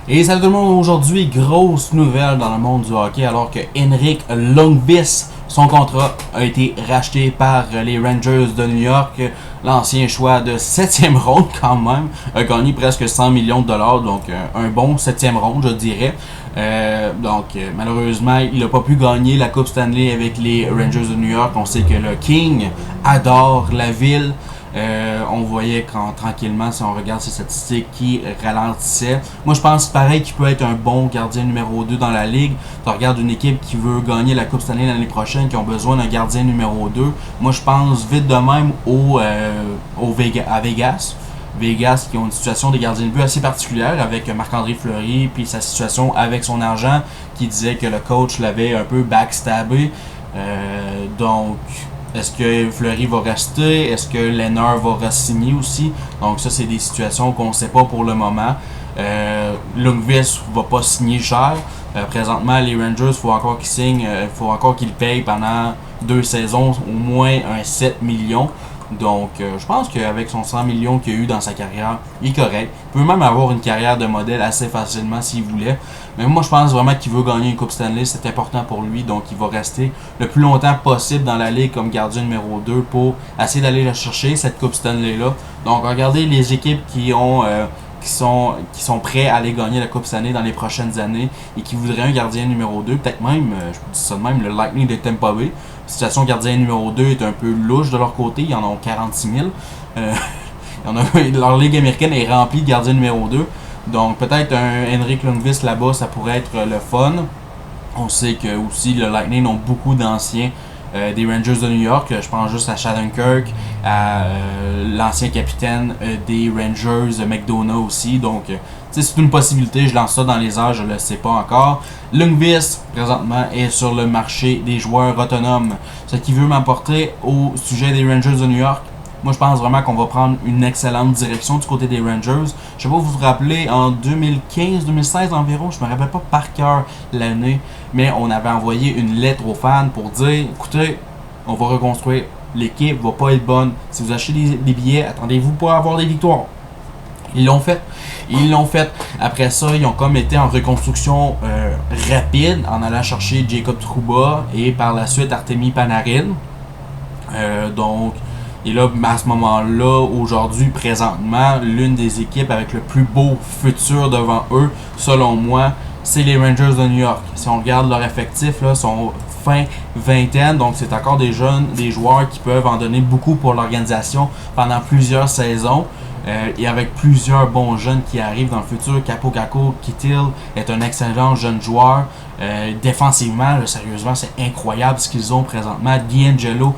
Et salut tout le monde, aujourd'hui, grosse nouvelle dans le monde du hockey alors que Henrik Lundqvist, son contrat a été racheté par les Rangers de New York. L'ancien choix de 7e ronde quand même, a gagné presque 100 millions de dollars, donc un bon 7e ronde je dirais. Malheureusement, il n'a pas pu gagner la Coupe Stanley avec les Rangers de New York. On sait que le King adore la ville. On voyait quand tranquillement, si on regarde ses statistiques, qui ralentissaient. Moi, je pense pareil qu'il peut être un bon gardien numéro 2 dans la ligue. Tu regardes une équipe qui veut gagner la Coupe Stanley l'année prochaine, qui ont besoin d'un gardien numéro 2. Moi, je pense vite de même à Vegas. Vegas qui ont une situation des gardiens de but assez particulière avec Marc-André Fleury puis sa situation avec son argent qui disait que le coach l'avait un peu backstabé. Est-ce que Fleury va rester? Est-ce que Lehner va re-signer aussi? Donc ça, c'est des situations qu'on ne sait pas pour le moment. Lundqvist ne va pas signer cher. Présentement, les Rangers, il faut encore qu'ils signent, faut encore qu'ils payent pendant 2 saisons au moins un 7 millions. Donc, je pense qu'avec son 100 millions qu'il a eu dans sa carrière, il est correct. Il peut même avoir une carrière de modèle assez facilement s'il voulait. Mais moi, je pense vraiment qu'il veut gagner une Coupe Stanley. C'est important pour lui. Donc, il va rester le plus longtemps possible dans la ligue comme gardien numéro 2 pour essayer d'aller la chercher, cette Coupe Stanley-là. Donc, regardez les équipes qui sont prêts à aller gagner la Coupe Stanley dans les prochaines années et qui voudraient un gardien numéro 2. Peut-être même, je dis ça de même, le Lightning de Tampa Bay. La situation gardien numéro 2 est un peu louche de leur côté. Ils en ont 46 000. Leur ligue américaine est remplie de gardiens numéro 2. Donc peut-être un Henrik Lundqvist là-bas, ça pourrait être le fun. On sait que aussi le Lightning ont beaucoup d'anciens des Rangers de New York. Je pense juste à Shattenkirk, à l'ancien capitaine des Rangers, McDonough aussi. Donc c'est une possibilité, je lance ça dans les airs, je ne le sais pas encore. Lundqvist, présentement, est sur le marché des joueurs autonomes. Ce qui veut m'apporter au sujet des Rangers de New York. Moi, je pense vraiment qu'on va prendre une excellente direction du côté des Rangers. Je ne sais pas si vous vous rappelez, en 2015-2016 environ, je ne me rappelle pas par cœur l'année, mais on avait envoyé une lettre aux fans pour dire, écoutez, on va reconstruire, l'équipe va pas être bonne. Si vous achetez des billets, attendez-vous pas à avoir des victoires. Ils l'ont fait. Après ça, ils ont comme été en reconstruction rapide en allant chercher Jacob Trouba et par la suite Artemi Panarin. Et là, à ce moment-là, aujourd'hui, présentement, l'une des équipes avec le plus beau futur devant eux, selon moi, c'est les Rangers de New York. Si on regarde leur effectif, là, sont fin vingtaine, donc c'est encore des jeunes, des joueurs qui peuvent en donner beaucoup pour l'organisation pendant plusieurs saisons. Et avec plusieurs bons jeunes qui arrivent dans le futur. Kaapo Kakko Kittil est un excellent jeune joueur. Défensivement, là, sérieusement, c'est incroyable ce qu'ils ont présentement. D'Angelo,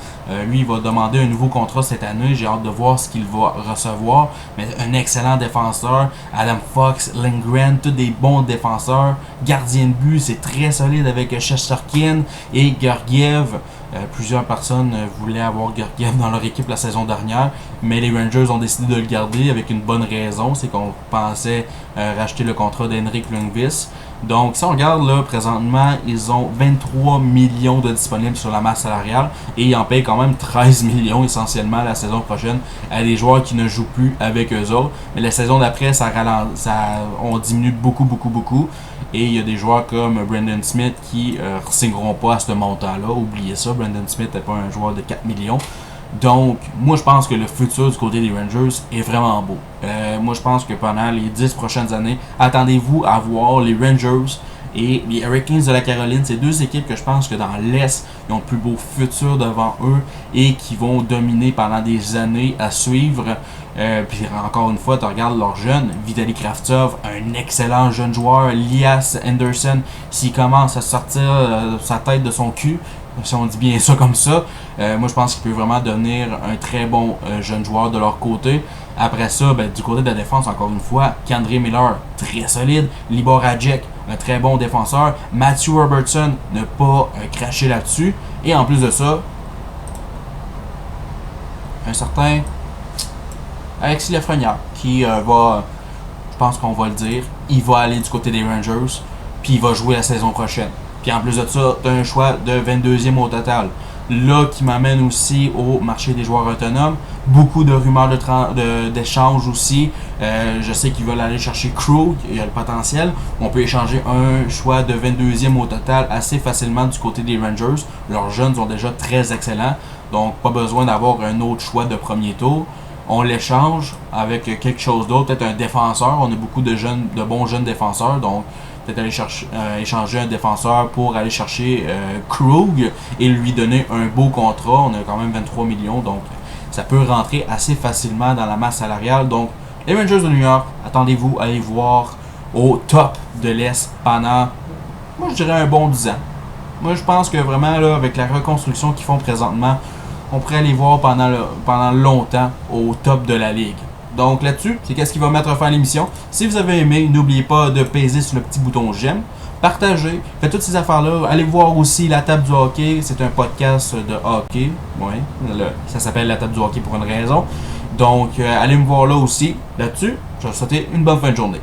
lui, il va demander un nouveau contrat cette année. J'ai hâte de voir ce qu'il va recevoir. Mais un excellent défenseur. Adam Fox, Lindgren, tous des bons défenseurs. Gardien de but, c'est très solide avec Shesterkin et Georgiev. Plusieurs personnes voulaient avoir Georgiev dans leur équipe la saison dernière, mais les Rangers ont décidé de le garder avec une bonne raison, c'est qu'on pensait racheter le contrat d'Henrik Lundqvist. Donc si on regarde là, présentement, ils ont 23 millions de disponibles sur la masse salariale et ils en payent quand même 13 millions essentiellement la saison prochaine à des joueurs qui ne jouent plus avec eux autres. Mais la saison d'après, on diminue beaucoup. Et il y a des joueurs comme Brendan Smith qui ne signeront pas à ce montant-là. Oubliez ça, Brendan Smith n'est pas un joueur de 4 millions. Donc, moi, je pense que le futur du côté des Rangers est vraiment beau. Moi, je pense que pendant les 10 prochaines années, attendez-vous à voir les Rangers et les Hurricanes de la Caroline. C'est deux équipes que je pense que dans l'Est, ils ont le plus beau futur devant eux et qui vont dominer pendant des années à suivre. Puis encore une fois, tu regardes leurs jeunes. Vitaly Kravtsov, un excellent jeune joueur. Lias Anderson, s'il commence à sortir sa tête de son cul, si on dit bien ça comme ça, moi je pense qu'il peut vraiment devenir un très bon jeune joueur de leur côté. Après ça, du côté de la défense, encore une fois, K'Andre Miller, très solide. Libor Radek, un très bon défenseur. Matthew Robertson, ne pas cracher là-dessus. Et en plus de ça, un certain Alexis Lafrenière qui va, je pense qu'on va le dire, il va aller du côté des Rangers, puis il va jouer la saison prochaine. Puis en plus de ça, tu as un choix de 22e au total. Là, qui m'amène aussi au marché des joueurs autonomes. Beaucoup de rumeurs d'échange aussi. Je sais qu'ils veulent aller chercher Krug, il y a le potentiel. On peut échanger un choix de 22e au total assez facilement du côté des Rangers. Leurs jeunes sont déjà très excellents, donc pas besoin d'avoir un autre choix de premier tour. On l'échange avec quelque chose d'autre, peut-être un défenseur. On a beaucoup de bons jeunes défenseurs, donc peut-être aller échanger un défenseur pour aller chercher Krug et lui donner un beau contrat. On a quand même 23 millions, donc ça peut rentrer assez facilement dans la masse salariale. Donc, les Rangers de New York, attendez-vous à les voir au top de l'Est pendant, moi je dirais un bon 10 ans. Moi je pense que vraiment, là, avec la reconstruction qu'ils font présentement, on pourrait les voir pendant longtemps au top de la ligue. Donc là-dessus, c'est qu'est-ce qui va mettre fin à l'émission. Si vous avez aimé, n'oubliez pas de peser sur le petit bouton j'aime, partagez, faites toutes ces affaires-là. Allez voir aussi La Table du Hockey, c'est un podcast de hockey. Ouais, ça s'appelle La Table du Hockey pour une raison. Donc allez me voir là aussi. Là-dessus, je vais vous souhaiter une bonne fin de journée.